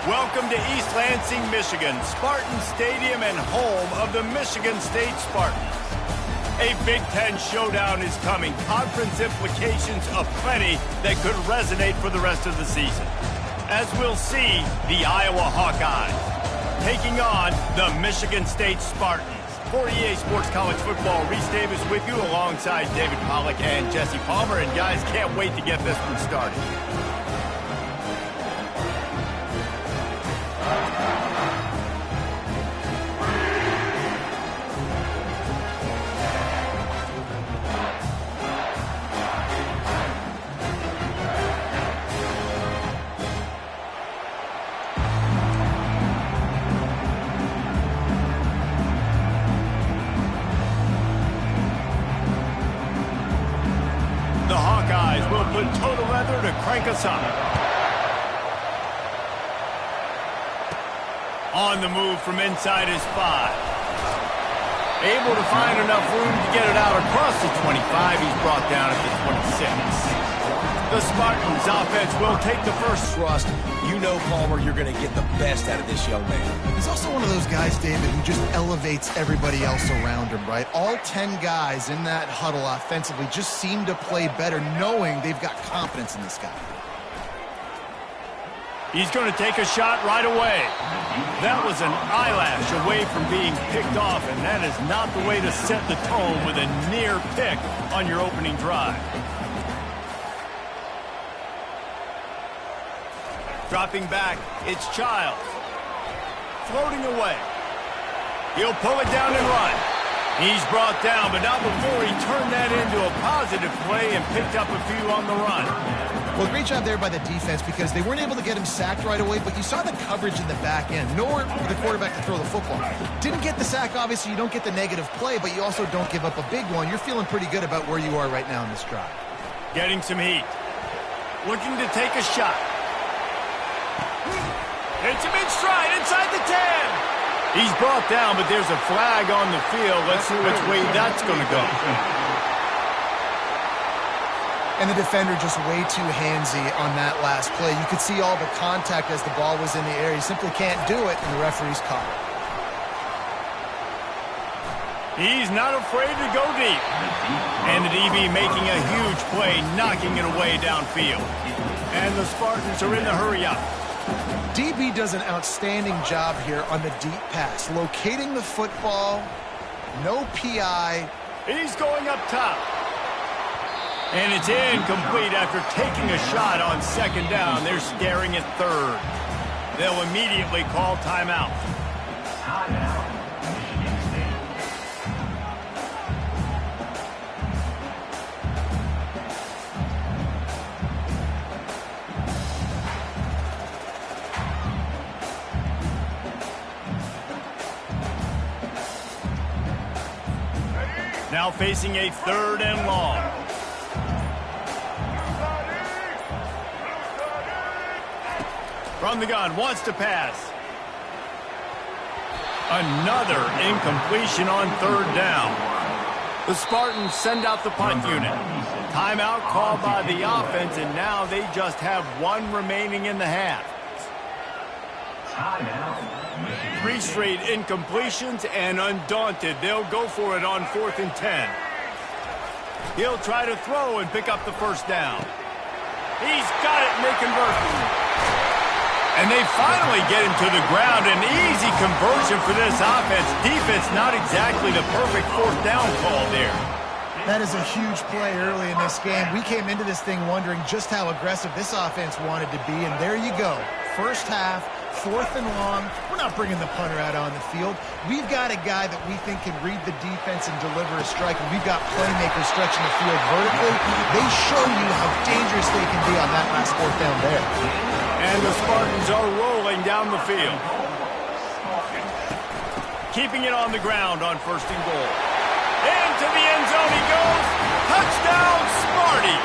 Welcome to East Lansing, Michigan, Spartan Stadium and home of the Michigan State Spartans. A Big Ten showdown is coming. Conference implications aplenty that could resonate for the rest of the season. As we'll see, the Iowa Hawkeyes taking on the Michigan State Spartans. For EA Sports College Football, Reese Davis with you alongside David Pollack and Jesse Palmer. And guys, can't wait to get this one started. Put total leather to crank us up. On the move from inside his 5. Able to find enough room to get it out across the 25. He's brought down at the 26. The Spartans offense will take the first thrust. You know, Palmer, you're going to get the best out of this young man. He's also one of those guys, David, who just elevates everybody else around him, right? All 10 guys in that huddle offensively just seem to play better knowing they've got confidence in this guy. He's going to take a shot right away. That was an eyelash away from being picked off, and that is not the way to set the tone with a near pick on your opening drive. Dropping back, it's Childs. Floating away. He'll pull it down and run. He's brought down, but not before he turned that into a positive play and picked up a few on the run. Well, great job there by the defense because they weren't able to get him sacked right away, but you saw the coverage in the back end. Nowhere for the quarterback to throw the football. Didn't get the sack, obviously. You don't get the negative play, but you also don't give up a big one. You're feeling pretty good about where you are right now in this drive. Getting some heat. Looking to take a shot. Hits him in stride inside the 10. He's brought down, but there's a flag on the field. Let's see which way that's going to go. And the defender just way too handsy on that last play. You could see all the contact as the ball was in the air. He simply can't do it, and the referee's caught it. He's not afraid to go deep. And the DB making a huge play, knocking it away downfield. And the Spartans are in the hurry-up. DB does an outstanding job here on the deep pass. Locating the football, no PI. He's going up top. And it's incomplete after taking a shot on second down. They're staring at third. They'll immediately call timeout. Now facing a 3rd and long. From the gun, wants to pass. Another incompletion on 3rd down. The Spartans send out the punt unit. Timeout called by the offense, and now they just have 1 remaining in the half. 3 straight incompletions, and undaunted, they'll go for it on 4th and 10. He'll try to throw and pick up the first down. He's got it, and they convert. And they finally get him to the ground. An easy conversion for this offense. Defense, not exactly the perfect 4th down call there. That is a huge play early in this game. We came into this thing wondering just how aggressive this offense wanted to be, and there you go. First half, 4th and long. We're not bringing the punter out on the field. We've got a guy that we think can read the defense and deliver a strike, and we've got playmakers stretching the field vertically. They show you how dangerous they can be on that last 4th down there. And the Spartans are rolling down the field. Keeping it on the ground on 1st and goal. Into the end zone he goes. Touchdown, Sparty.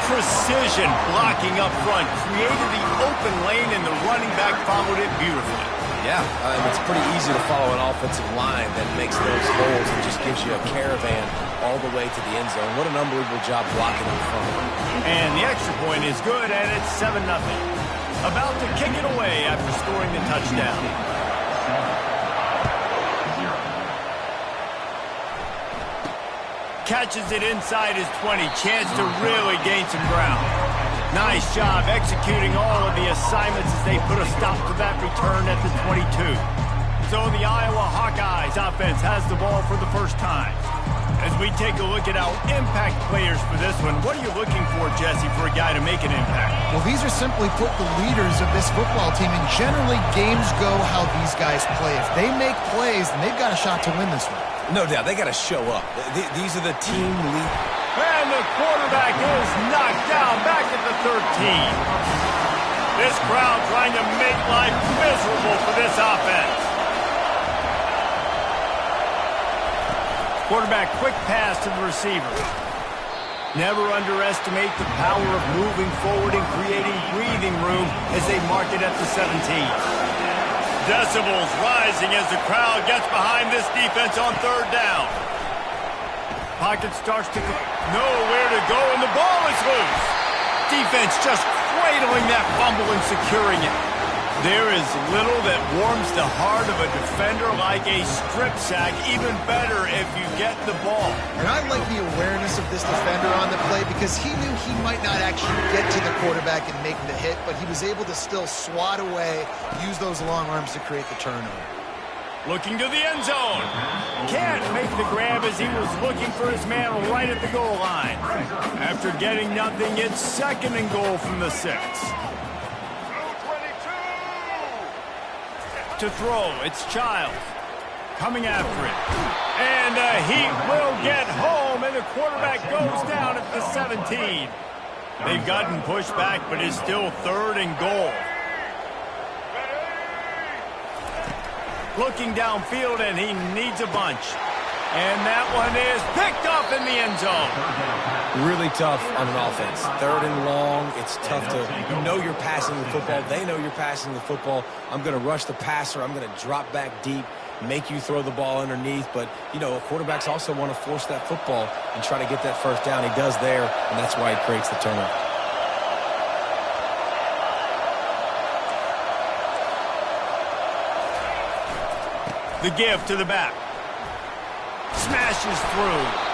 Precision blocking up front. Created the open lane, and the running back followed it beautifully. Yeah, it's pretty easy to follow an offensive line that makes those holes and just gives you a caravan all the way to the end zone. What an unbelievable job blocking in front of him. And the extra point is good, and it's 7-0. About to kick it away after scoring the touchdown. Catches it inside his 20. Chance to really gain some ground. Nice job executing all of the assignments as they put a stop to that return at the 22. So the Iowa Hawkeyes offense has the ball for the first time. As we take a look at our impact players for this one, what are you looking for, Jesse, for a guy to make an impact? Well, these are simply put the leaders of this football team, and generally games go how these guys play. If they make plays, then they've got a shot to win this one. No doubt, they got to show up. These are the team lead. And the quarterback is knocked down back at the 13. This crowd trying to make life miserable for this offense. Quarterback quick pass to the receiver. Never underestimate the power of moving forward and creating breathing room as they mark it at the 17. Decibels rising as the crowd gets behind this defense on third down. Pocket starts to know where to go, and the ball is loose. Defense just cradling that fumble and securing it. There is little that warms the heart of a defender like a strip sack, even better if you get the ball. And I like the awareness of this defender on the play because he knew he might not actually get to the quarterback and make the hit, but he was able to still swat away, use those long arms to create the turnover. Looking to the end zone. Can't make the grab as he was looking for his man right at the goal line. After getting nothing, it's second and goal from the 6. To throw, it's Childs coming after it, and he will get home, and the quarterback goes down at the 17. They've gotten pushed back, but it's still third and goal. Looking downfield, and he needs a bunch, and that one is picked up in the end zone. Really tough on an offense. Third and long, it's tough to, you know you're passing the football. They know you're passing the football. I'm going to rush the passer. I'm going to drop back deep, make you throw the ball underneath. But, you know, quarterbacks also want to force that football and try to get that first down. He does there, and that's why he creates the turnover. The give to the back. Smashes through.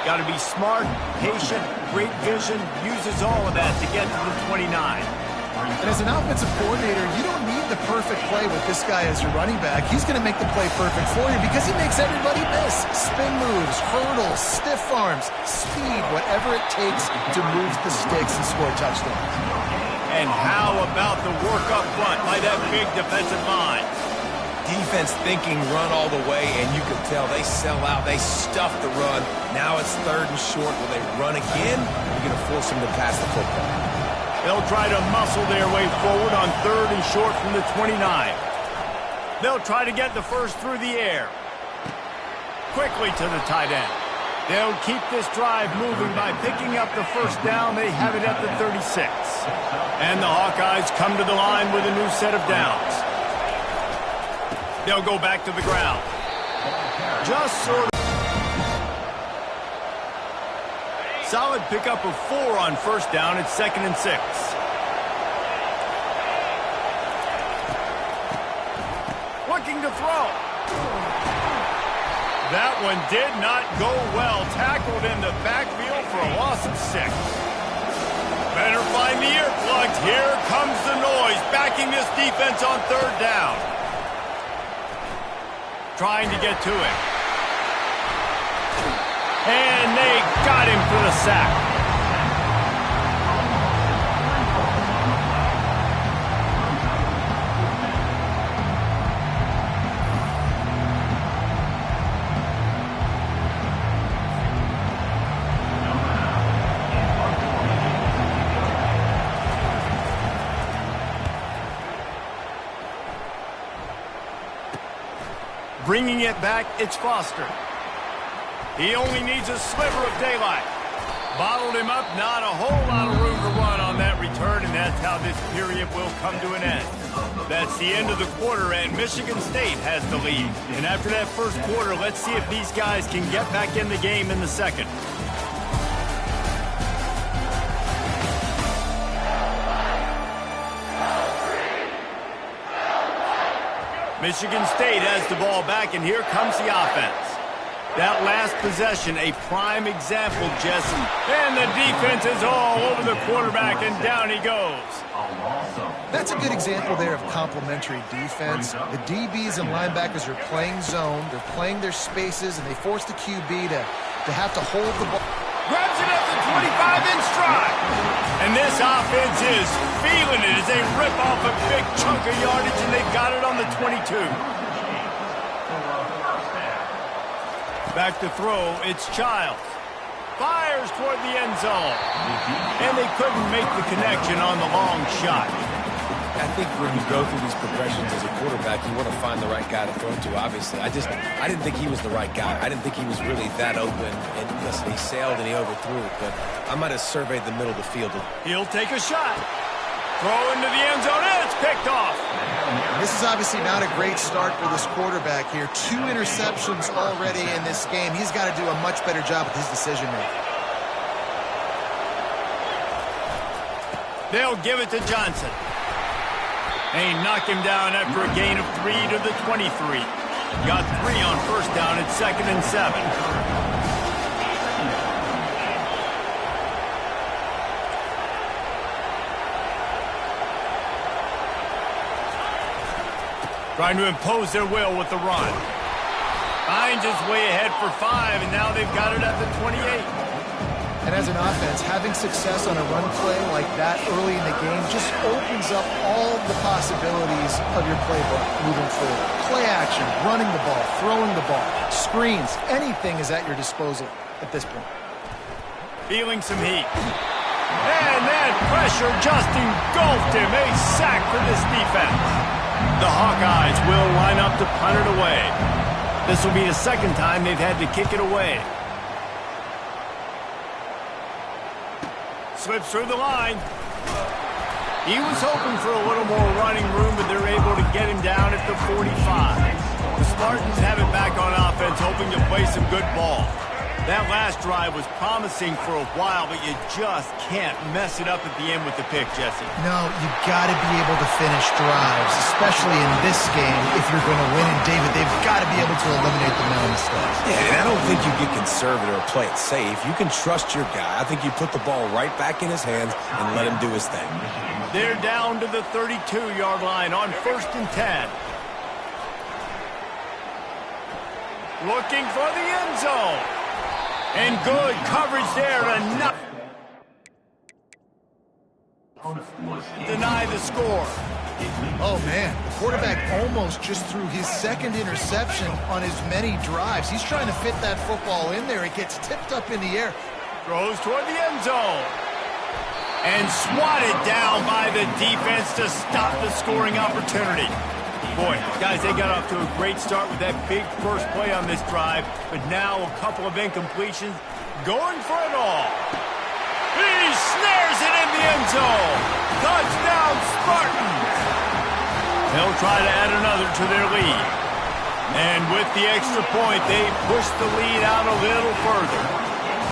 Got to be smart, patient, great vision, uses all of that to get to the 29. And as an offensive coordinator, you don't need the perfect play with this guy as your running back. He's going to make the play perfect for you because he makes everybody miss. Spin moves, hurdles, stiff arms, speed, whatever it takes to move the sticks and score touchdowns. And how about the work up front by that big defensive line? Defense thinking run all the way, and you can tell they sell out. They stuff the run. Now it's third and short. Will they run again? You're going to force them to pass the football. They'll try to muscle their way forward on third and short from the 29. They'll try to get the first through the air. Quickly to the tight end. They'll keep this drive moving by picking up the first down. They have it at the 36. And the Hawkeyes come to the line with a new set of downs. They'll go back to the ground. Just sort of. Solid pickup of 4 on first down. It's 2nd and 6. Looking to throw. That one did not go well. Tackled in the backfield for a loss of 6. Better find the earplugs. Here comes the noise. Backing this defense on third down. Trying to get to it. And they got him for the sack. Bringing it back, it's Foster. He only needs a sliver of daylight. Bottled him up, not a whole lot of room to run on that return, and that's how this period will come to an end. That's the end of the quarter, and Michigan State has the lead. And after that first quarter, let's see if these guys can get back in the game in the second. Michigan State has the ball back, and here comes the offense. That last possession, a prime example, Jesse. And the defense is all over the quarterback, and down he goes. That's a good example there of complementary defense. The DBs and linebackers are playing zone, they're playing their spaces, and they force the QB to have to hold the ball. Grabs it at the 25 in stride. And this offense is feeling it as they rip off a big chunk of yardage, and they've got it on the 22. Back to throw, it's Childs. Fires toward the end zone. And they couldn't make the connection on the long shot. I think when you go through these progressions as a quarterback, you want to find the right guy to throw to, obviously. I didn't think he was the right guy. I didn't think he was really that open. And listen, he sailed and he overthrew it, but I might have surveyed the middle of the field. He'll take a shot. Throw into the end zone, and it's picked off. This is obviously not a great start for this quarterback here. 2 interceptions already in this game. He's got to do a much better job with his decision-making. They'll give it to Johnson. They knock him down after a gain of 3 to the 23. Got 3 on first down at 2nd and 7. Trying to impose their will with the run. Finds his way ahead for 5, and now they've got it at the 28. And as an offense, having success on a run play like that early in the game just opens up all the possibilities of your playbook moving forward. Play action, running the ball, throwing the ball, screens, anything is at your disposal at this point. Feeling some heat. And that pressure just engulfed him. A sack for this defense. The Hawkeyes will line up to punt it away. This will be the second time they've had to kick it away. Slips through the line. He was hoping for a little more running room, but they're able to get him down at the 45. The Spartans have it back on offense, hoping to play some good ball. That last drive was promising for a while, but you just can't mess it up at the end with the pick, Jesse. No, you've got to be able to finish drives, especially in this game if you're going to win. And, David, they've got to be able to eliminate the mental mistakes. Yeah, and I don't think you get conservative or play it safe. You can trust your guy. I think you put the ball right back in his hands and let him do his thing. They're down to the 32-yard line on 1st and 10. Looking for the end zone. And good coverage there to not deny the score. Oh, man. The quarterback almost just threw his 2nd interception on as many drives. He's trying to fit that football in there. It gets tipped up in the air. Throws toward the end zone. And swatted down by the defense to stop the scoring opportunity. Boy, guys, they got off to a great start with that big first play on this drive, but now a couple of incompletions, going for it all. He snares it in the end zone. Touchdown, Spartans. They'll try to add another to their lead. And with the extra point, they push the lead out a little further.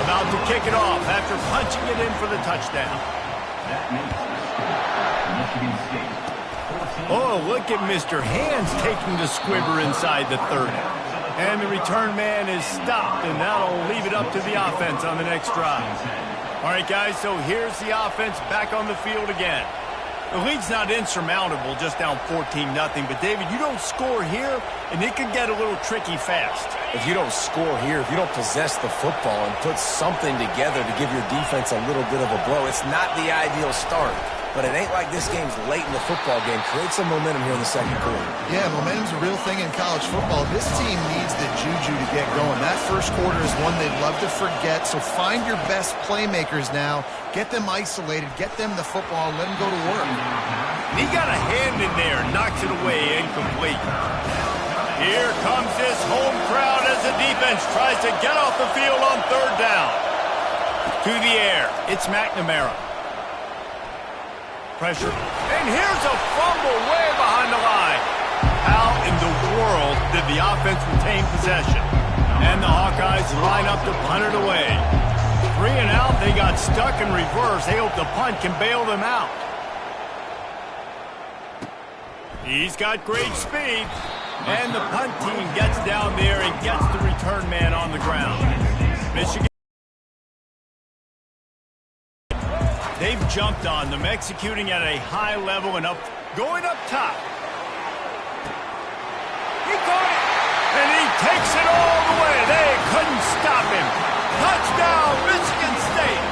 About to kick it off after punching it in for the touchdown. Michigan State. Oh, look at Mr. Hands taking the squibber inside the 30. And the return man is stopped, and that'll leave it up to the offense on the next drive. All right, guys, so here's the offense back on the field again. The lead's not insurmountable, just down 14-0. But, David, you don't score here, and it could get a little tricky fast. If you don't score here, if you don't possess the football and put something together to give your defense a little bit of a blow, it's not the ideal start. But it ain't like this game's late in the football game. Create some momentum here in the 2nd quarter. Yeah, momentum's a real thing in college football. This team needs the juju to get going. That first quarter is one they'd love to forget. So find your best playmakers now. Get them isolated. Get them the football and let them go to work. He got a hand in there. Knocks it away. Incomplete. Here comes this home crowd as the defense tries to get off the field on 3rd down. To the air. It's McNamara. Pressure. And here's a fumble way behind the line. How in the world did the offense retain possession? And the Hawkeyes line up to punt it away. 3 and out. They got stuck in reverse. They hope the punt can bail them out. He's got great speed. And the punt team gets down there and gets the return man on the ground. Michigan. They've jumped on them, executing at a high level and going up top. He caught it, and he takes it all the way. They couldn't stop him. Touchdown, Michigan State.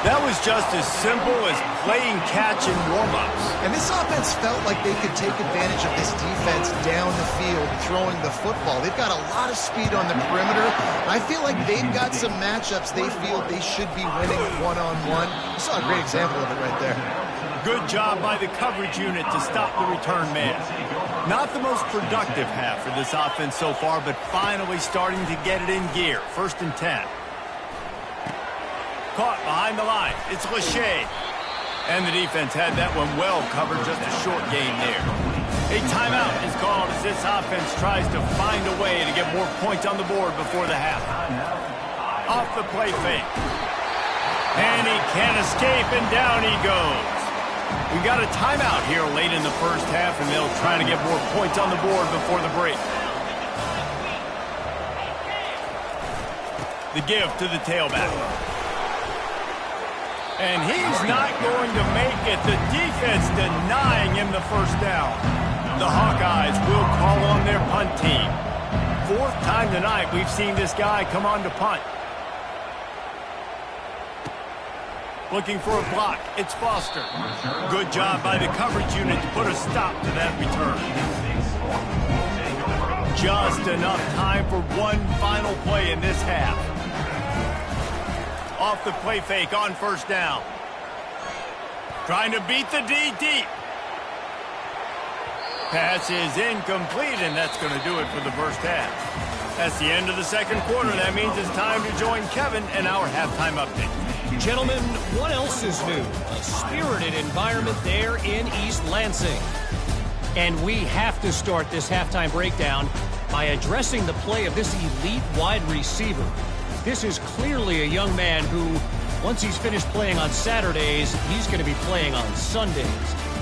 That was just as simple as playing catch in warm-ups. And this offense felt like they could take advantage of this defense down the field, throwing the football. They've got a lot of speed on the perimeter. I feel like they've got some matchups they feel they should be winning one-on-one. You saw a great example of it right there. Good job by the coverage unit to stop the return man. Not the most productive half for this offense so far, but finally starting to get it in gear. 1st and 10. Caught behind the line. It's Lachey. And the defense had that one well covered, just a short gain there. A timeout is called as this offense tries to find a way to get more points on the board before the half. Off the play fake. And he can't escape, and down he goes. We got a timeout here late in the first half, and they'll try to get more points on the board before the break. The give to the tailback. And he's not going to make it. The defense denying him the first down. The Hawkeyes will call on their punt team. 4th time tonight we've seen this guy come on to punt. Looking for a block. It's Foster. Good job by the coverage unit to put a stop to that return. Just enough time for one final play in this half. Off the play fake on 1st down. Trying to beat the D deep. Pass is incomplete, and that's going to do it for the first half. That's the end of the second quarter. That means it's time to join Kevin and our halftime update. Gentlemen, what else is new? A spirited environment there in East Lansing. And we have to start this halftime breakdown by addressing the play of this elite wide receiver. This is clearly a young man who, once he's finished playing on Saturdays, he's going to be playing on Sundays.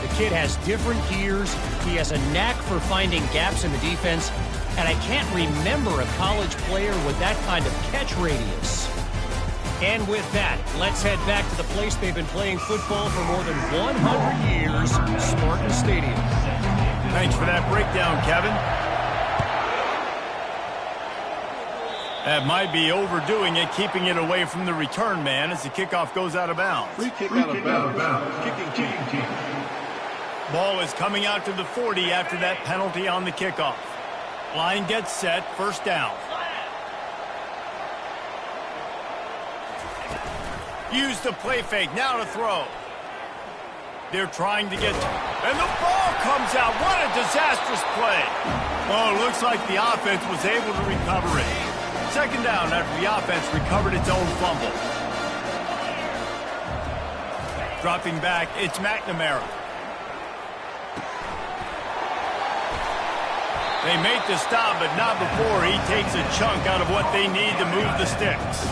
The kid has different gears. He has a knack for finding gaps in the defense. And I can't remember a college player with that kind of catch radius. And with that, let's head back to the place they've been playing football for more than 100 years, Spartan Stadium. Thanks for that breakdown, Kevin. That might be overdoing it, keeping it away from the return man as the kickoff goes out of bounds. Free kick out of bounds. Kicking team. Ball is coming out to the 40 after that penalty on the kickoff. Line gets set, 1st down. Use the play fake, now to throw. They're trying to get... And the ball comes out. What a disastrous play. Oh, it looks like the offense was able to recover it. 2nd down after the offense recovered its own fumble. Dropping back, it's McNamara. They make the stop, but not before he takes a chunk out of what they need to move the sticks.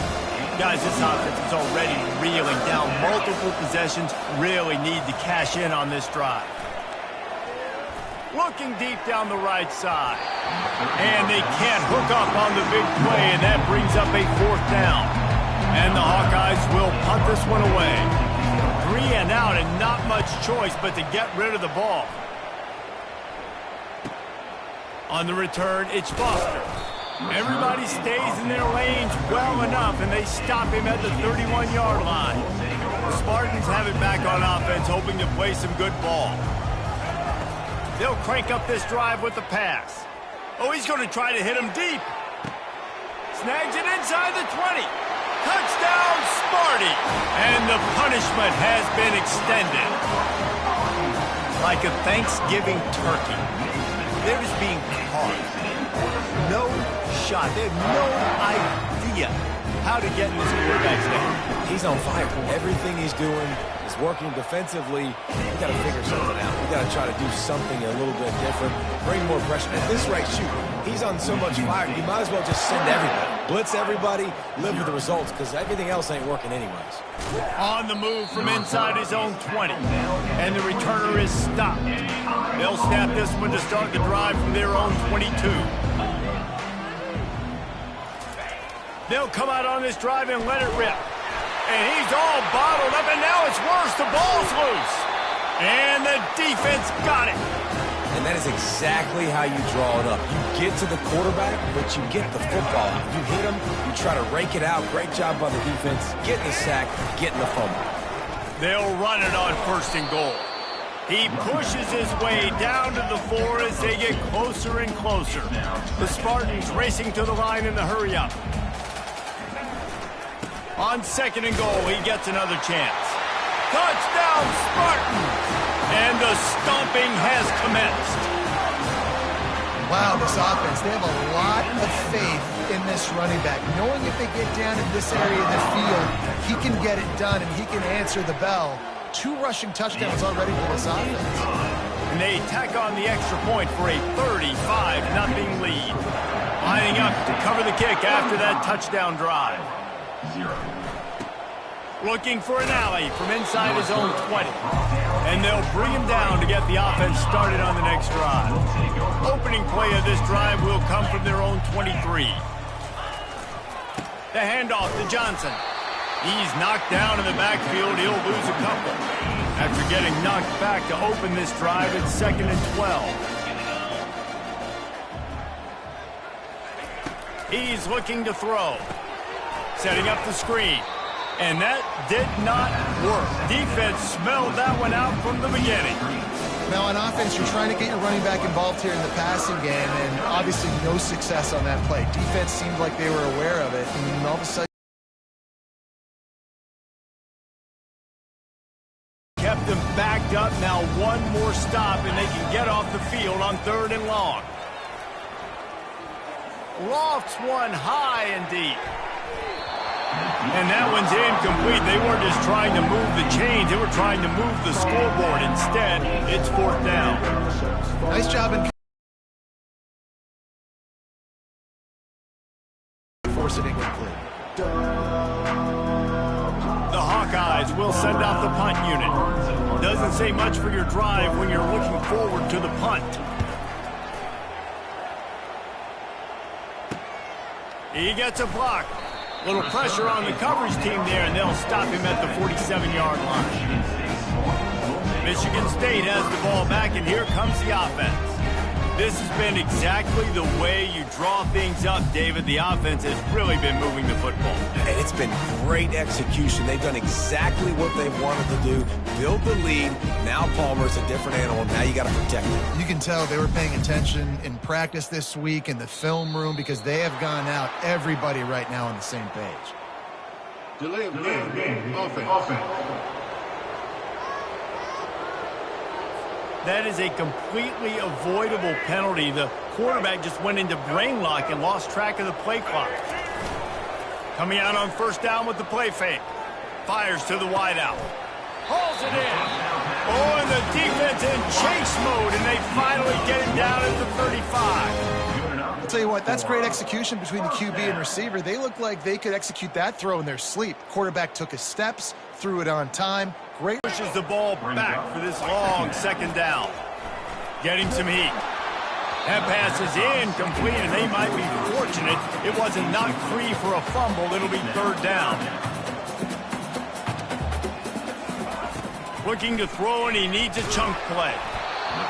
Guys, this offense is already reeling down multiple possessions. Really need to cash in on this drive. Looking deep down the right side. And they can't hook up on the big play, and that brings up a 4th down. And the Hawkeyes will punt this one away. 3 and out, and not much choice but to get rid of the ball. On the return, it's Foster. Everybody stays in their lanes well enough, and they stop him at the 31-yard line. The Spartans have it back on offense, hoping to play some good ball. They'll crank up this drive with the pass. Oh, he's going to try to hit him deep. Snags it inside the 20. Touchdown, Sparty! And the punishment has been extended. Like a Thanksgiving turkey. They're just being carved. No shot. They have no idea how to get in this quarterback's head. He's on fire. Everything he's doing is working defensively. We got to figure something out. We got to try to do something a little bit different. Bring more pressure. At this rate, shoot, he's on so much fire. You might as well just send everybody. Blitz everybody, live with the results, because everything else ain't working anyways. On the move from inside his own 20. And the returner is stopped. They'll snap this one to start the drive from their own 22. They'll come out on this drive and let it rip. And he's all bottled up, and now it's worse. The ball's loose. And the defense got it. And that is exactly how you draw it up. You get to the quarterback, but you get the football. You hit him, you try to rake it out. Great job by the defense. Getting the sack, getting the fumble. They'll run it on 1st and goal. He pushes his way down to the 4 as they get closer and closer. The Spartans racing to the line in the hurry-up. On 2nd and goal, he gets another chance. Touchdown, Spartans! And the stomping has commenced. Wow, this offense, they have a lot of faith in this running back. Knowing if they get down in this area of the field, he can get it done and he can answer the bell. 2 rushing touchdowns already for this offense. And they tack on the extra point for a 35-0 lead. Lining up to cover the kick after that touchdown drive. Looking for an alley from inside his own 20. And they'll bring him down to get the offense started on the next drive. Opening play of this drive will come from their own 23. The handoff to Johnson. He's knocked down in the backfield. He'll lose a couple. After getting knocked back to open this drive, it's 2nd and 12. He's looking to throw. Setting up the screen. And that did not work. Defense smelled that one out from the beginning. Now on offense, you're trying to get your running back involved here in the passing game, and obviously no success on that play. Defense seemed like they were aware of it, and all of a sudden kept them backed up. Now one more stop, and they can get off the field on 3rd and long. Lofts one high and deep. And that one's incomplete. They weren't just trying to move the chains. They were trying to move the scoreboard. Instead, it's 4th down. nice job in force it incomplete. The Hawkeyes will send out the punt unit. Doesn't say much for your drive when you're looking forward to the punt. He gets a block. Little pressure on the coverage team there, and they'll stop him at the 47-yard line. Michigan State has the ball back, and here comes the offense. This has been exactly the way you draw things up, David. The offense has really been moving the football. And it's been great execution. They've done exactly what they wanted to do. Build the lead. Now Palmer's a different animal. Now you got to protect him. You can tell they were paying attention in practice this week in the film room because they have gone out, everybody right now on the same page. Delay of game. Offense. That is a completely avoidable penalty. The quarterback just went into brain lock and lost track of the play clock. Coming out on 1st down with the play fake. Fires to the wideout. Hauls it in. Oh, and the defense in chase mode, and they finally get it down at the 35. I'll tell you what, that's great execution between the QB and receiver. They look like they could execute that throw in their sleep. Quarterback took his steps, threw it on time. Great. Pushes the ball back for this long 2nd down. Getting some heat. That pass is incomplete, and they might be fortunate it wasn't knocked free for a fumble. It'll be 3rd down. Looking to throw, and he needs a chunk play.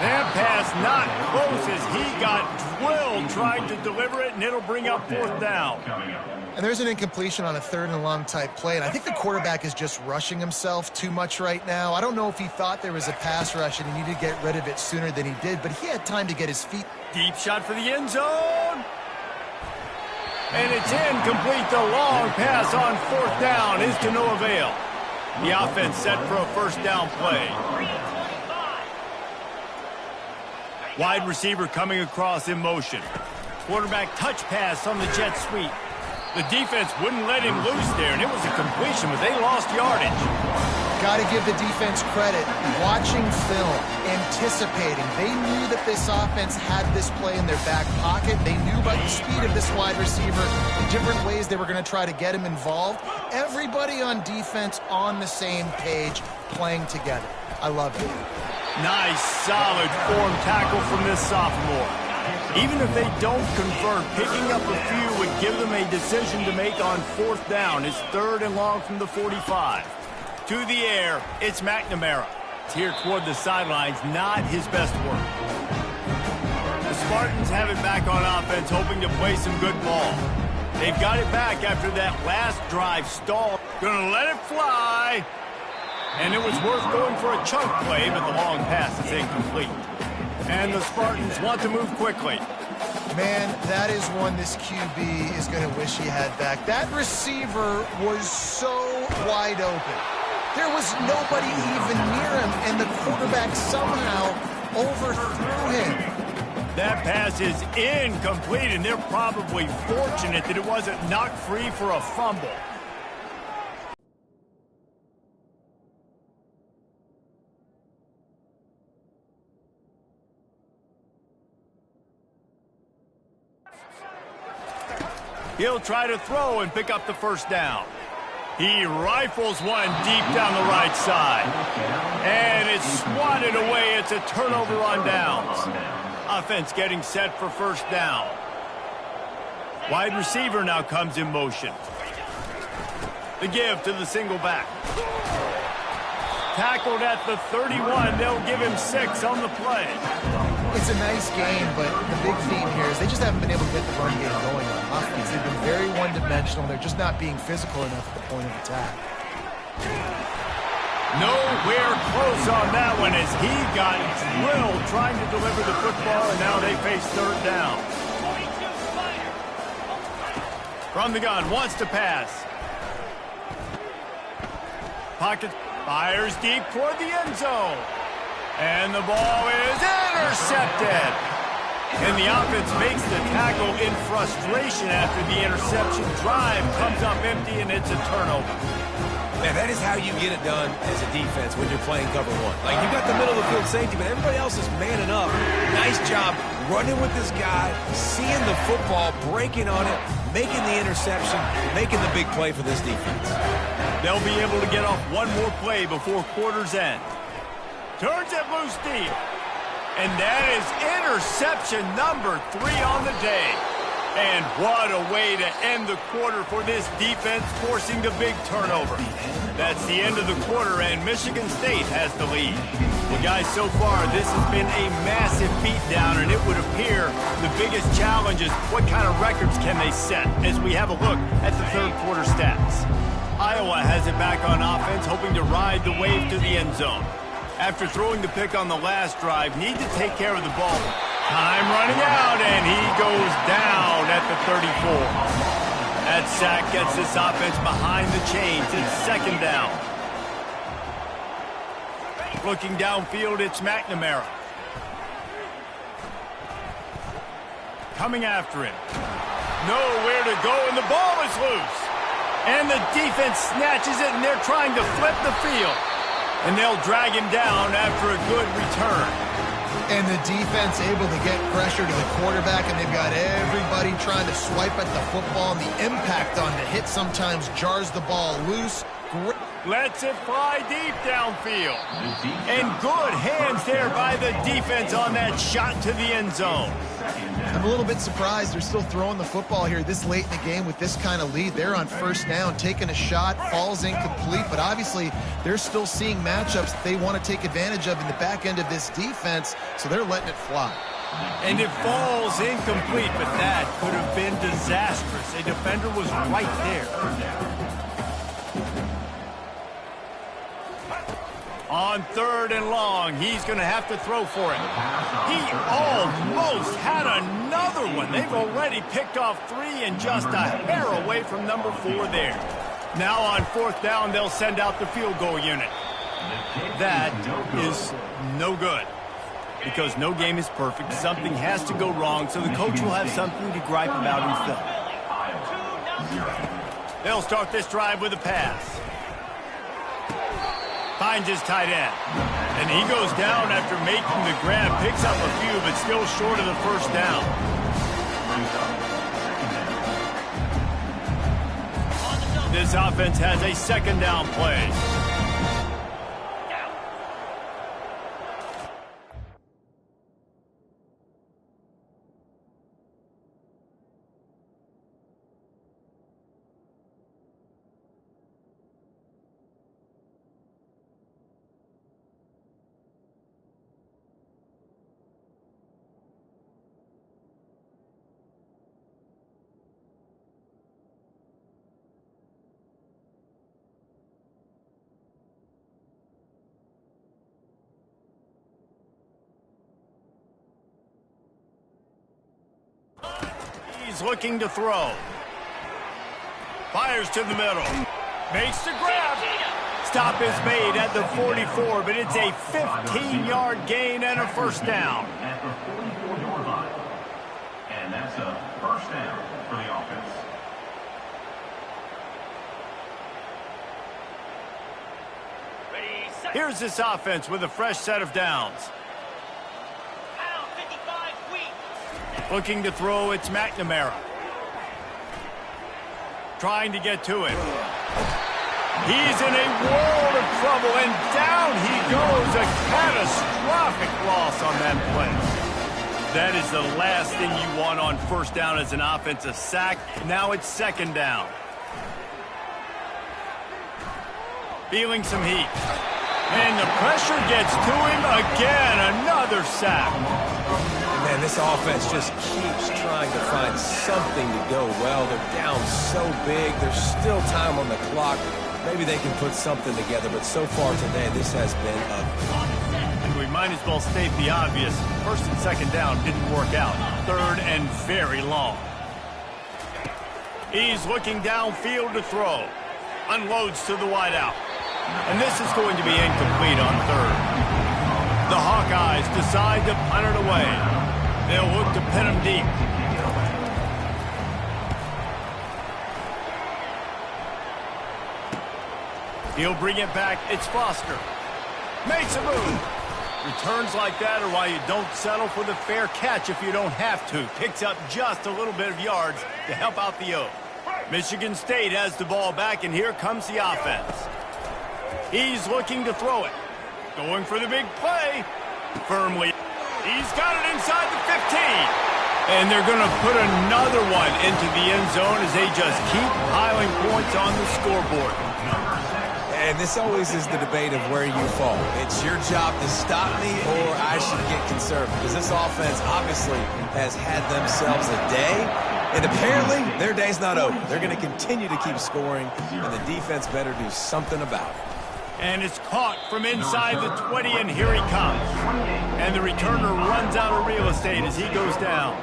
That pass not close as he got drilled trying to deliver it, and it'll bring up 4th down. And there's an incompletion on a 3rd and long type play, and I think the quarterback is just rushing himself too much right now. I don't know if he thought there was a pass rush and he needed to get rid of it sooner than he did, but he had time to get his feet. Deep shot for the end zone. And it's incomplete. The long pass on 4th down is to no avail. The offense set for a 1st down play. Wide receiver coming across in motion. Quarterback touch pass on the jet sweep. The defense wouldn't let him loose there, and it was a completion, but they lost yardage. Got to give the defense credit. Watching film, anticipating. They knew that this offense had this play in their back pocket. They knew about the speed of this wide receiver, the different ways they were going to try to get him involved. Everybody on defense on the same page, playing together. I love it. Nice, solid form tackle from this sophomore. Even if they don't convert, picking up a few would give them a decision to make on 4th down. It's 3rd and long from the 45. To the air, it's McNamara. It's here toward the sidelines, not his best work. The Spartans have it back on offense, hoping to play some good ball. They've got it back after that last drive stall. Gonna let it fly. And it was worth going for a chunk play, but the long pass is incomplete. And the Spartans want to move quickly. Man, that is one this QB is going to wish he had back. That receiver was so wide open. There was nobody even near him, and the quarterback somehow overthrew him. That pass is incomplete, and they're probably fortunate that it wasn't knocked free for a fumble. He'll try to throw and pick up the 1st down. He rifles one deep down the right side. And it's swatted away. It's a turnover on downs. Offense getting set for 1st down. Wide receiver now comes in motion. The give to the single back. Tackled at the 31. They'll give him 6 on the play. It's a nice game, but the big theme here is they just haven't been able to get the run game going on offense. They've been very one-dimensional. They're just not being physical enough at the point of attack. Nowhere close on that one as he got drilled trying to deliver the football, and now they face 3rd down. From the gun, wants to pass. Pocket fires deep toward the end zone. And the ball is intercepted. And the offense makes the tackle in frustration after the interception. Drive comes up empty, and it's a turnover. Man, that is how you get it done as a defense when you're playing cover 1. Like, you got the middle of the field safety, but everybody else is manning up. Nice job running with this guy, seeing the football, breaking on it, making the interception, making the big play for this defense. They'll be able to get off one more play before quarter's end. Turns it loose deep. And that is interception number 3 on the day. And what a way to end the quarter for this defense, forcing the big turnover. That's the end of the quarter, and Michigan State has the lead. Well, guys, so far, this has been a massive beatdown, and it would appear the biggest challenge is what kind of records can they set as we have a look at the 3rd quarter stats. Iowa has it back on offense, hoping to ride the wave to the end zone. After throwing the pick on the last drive, need to take care of the ball. Time running out, and he goes down at the 34. That sack gets this offense behind the chains. It's 2nd down. Looking downfield, it's McNamara. Coming after him. Nowhere to go, and the ball is loose. And the defense snatches it, and they're trying to flip the field. And they'll drag him down after a good return. And the defense able to get pressure to the quarterback, and they've got everybody trying to swipe at the football, and the impact on the hit sometimes jars the ball loose. Lets it fly deep downfield. And good hands there by the defense on that shot to the end zone. I'm a little bit surprised they're still throwing the football here this late in the game with this kind of lead. They're on 1st down, taking a shot, falls incomplete, but obviously they're still seeing matchups that they want to take advantage of in the back end of this defense, so they're letting it fly. And it falls incomplete, but that could have been disastrous. A defender was right there. On 3rd and long, he's going to have to throw for it. He almost had another one. They've already picked off 3 and just a hair away from number 4 there. Now on 4th down, they'll send out the field goal unit. That is no good because no game is perfect. Something has to go wrong, so the coach will have something to gripe about in film. They'll start this drive with a pass. Finds his tight end. And he goes down after making the grab. Picks up a few, but still short of the first down. This offense has a second down play. He's looking to throw. Fires to the middle. Makes the grab. Stop is made at the 44, but it's a 15-yard gain and a first down. At the 44-yard line. And that's a first down for the offense. Here's this offense with a fresh set of downs. Looking to throw, it's McNamara. Trying to get to him. He's in a world of trouble, and down he goes. A catastrophic loss on that play. That is the last thing you want on first down as an offensive sack. Now it's second down. Feeling some heat. And the pressure gets to him again. Another sack. Man, this offense just keeps trying to find something to go well. They're down so big. There's still time on the clock. Maybe they can put something together, but so far today, this has been ugly. And we might as well state the obvious. First and second down didn't work out. Third and very long. He's looking downfield to throw. Unloads to the wideout. And this is going to be incomplete on third. The Hawkeyes decide to punt it away. They'll look to pin him deep. He'll bring it back. It's Foster. Makes a move. Returns like that are why you don't settle for the fair catch if you don't have to. Picks up just a little bit of yards to help out the O. Michigan State has the ball back, and here comes the offense. He's looking to throw it. Going for the big play. Firmly. He's got it inside the 15. And they're going to put another one into the end zone as they just keep piling points on the scoreboard. And this always is the debate of where you fall. It's your job to stop me or I should get conservative. Because this offense obviously has had themselves a day. And apparently their day's not over. They're going to continue to keep scoring. And the defense better do something about it. And it's caught from inside the 20, and here he comes. And the returner runs out of real estate as he goes down.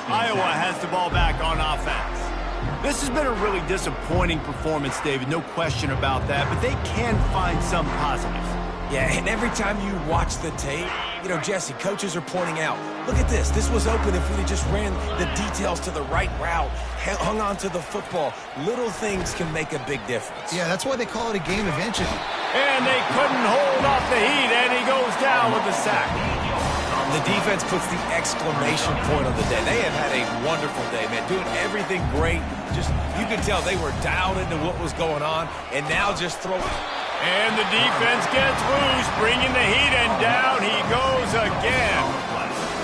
Iowa has the ball back on offense. This has been a really disappointing performance, David, no question about that, but they can find some positives. Yeah, and every time you watch the tape, you know, Jesse, coaches are pointing out, look at this. This was open if we just ran the details to the right route, hung on to the football. Little things can make a big difference. Yeah, that's why they call it a game of inches. And they couldn't hold off the heat, and he goes down with the sack. The defense puts the exclamation point on the day. They have had a wonderful day, man, doing everything great. Just, you could tell they were dialed into what was going on, and now just throw it. And the defense gets loose, bringing the heat, and down he goes again.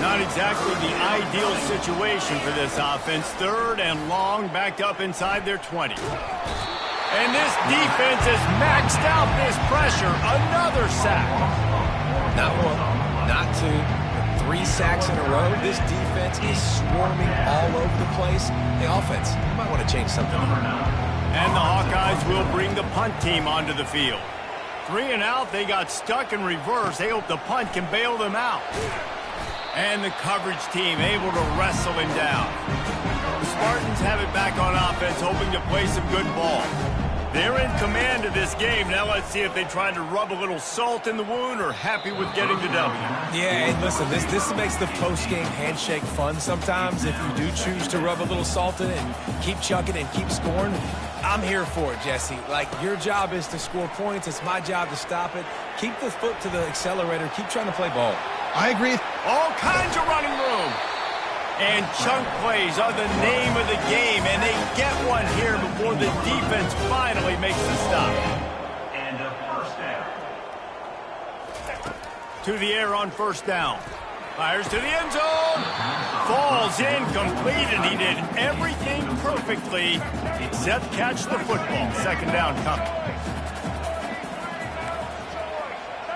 Not exactly the ideal situation for this offense. Third and long, backed up inside their 20. And this defense has maxed out this pressure. Another sack. Not one, not two, but 3 sacks in a row. This defense is swarming all over the place. The offense, you might want to change something up. And the Hawkeyes will bring the punt team onto the field. 3 and out, they got stuck in reverse. They hope the punt can bail them out. And the coverage team able to wrestle him down. The Spartans have it back on offense, hoping to play some good ball. They're in command of this game. Now let's see if they try to rub a little salt in the wound or happy with getting the W. Yeah, and listen, this makes the post-game handshake fun sometimes. If you do choose to rub a little salt in it and keep chucking and keep scoring, I'm here for it, Jesse. Like, your job is to score points. It's my job to stop it. Keep the foot to the accelerator. Keep trying to play ball. I agree. All kinds of running room. And chunk plays are the name of the game, and they get one here before the defense finally makes the stop. And a first down. To the air on first down. Fires to the end zone. Falls incomplete, and he did everything perfectly except catch the football. Second down coming.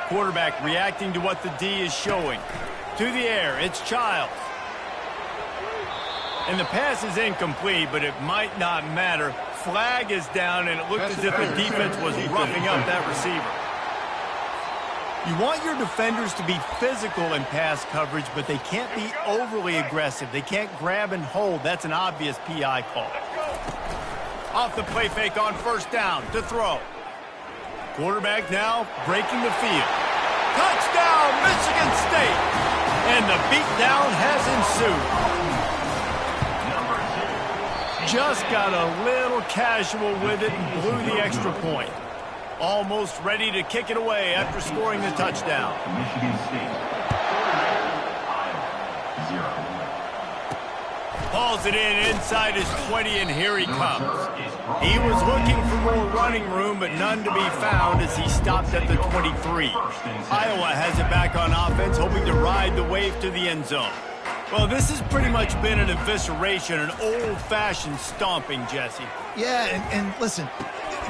Quarterback reacting to what the D is showing. To the air, it's Childs. And the pass is incomplete, but it might not matter. Flag is down, and it looked as if the defense was roughing up that receiver. You want your defenders to be physical in pass coverage, but they can't be overly aggressive. They can't grab and hold. That's an obvious PI call. Off the play fake on first down to throw. Quarterback now breaking the field. Touchdown, Michigan State! And the beatdown has ensued. Just got a little casual with it and blew the extra point. Almost ready to kick it away after scoring the touchdown. Michigan State. Iowa, 0. Hauls it in inside his 20, and here he comes. He was looking for more running room, but none to be found as he stopped at the 23. Iowa has it back on offense, hoping to ride the wave to the end zone. Well, this has pretty much been an evisceration, an old-fashioned stomping, Jesse. Yeah, and listen,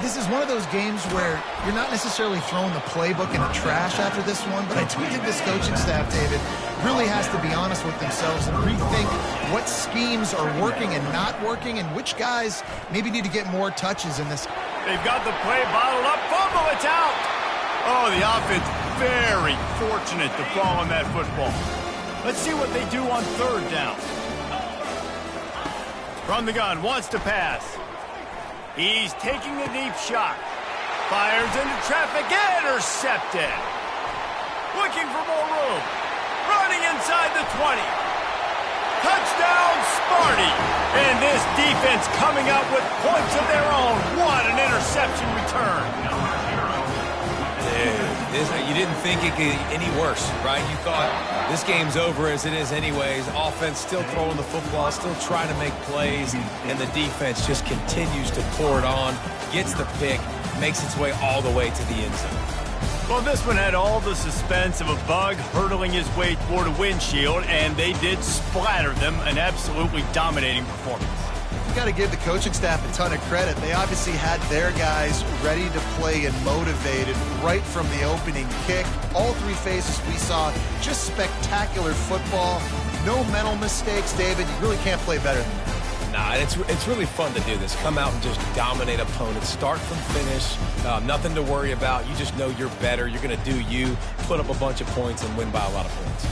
this is one of those games where you're not necessarily throwing the playbook in the trash after this one, but I do think this coaching staff, David, really has to be honest with themselves and rethink what schemes are working and not working and which guys maybe need to get more touches in this. They've got the play bottled up. Fumble, it's out. Oh, the offense very fortunate to fall on that football. Let's see what they do on third down. From the gun, wants to pass. He's taking the deep shot. Fires into traffic, intercepted. Looking for more room. Running inside the 20. Touchdown, Sparty. And this defense coming up with points of their own. What an interception return. You didn't think it could get any worse, right? You thought this game's over as it is anyways. Offense still throwing the football, still trying to make plays, and the defense just continues to pour it on, gets the pick, makes its way all the way to the end zone. Well, this one had all the suspense of a bug hurtling his way toward a windshield, and they did splatter them, an absolutely dominating performance. Got to give the coaching staff a ton of credit. They obviously had their guys ready to play and motivated right from the opening kick. All three phases we saw, just spectacular football. No mental mistakes, David. You really can't play better than that. Nah, it's really fun to do this. Come out and just dominate opponents. Start from finish. Nothing to worry about. You just know you're better. You're going to do you, put up a bunch of points, and win by a lot of points.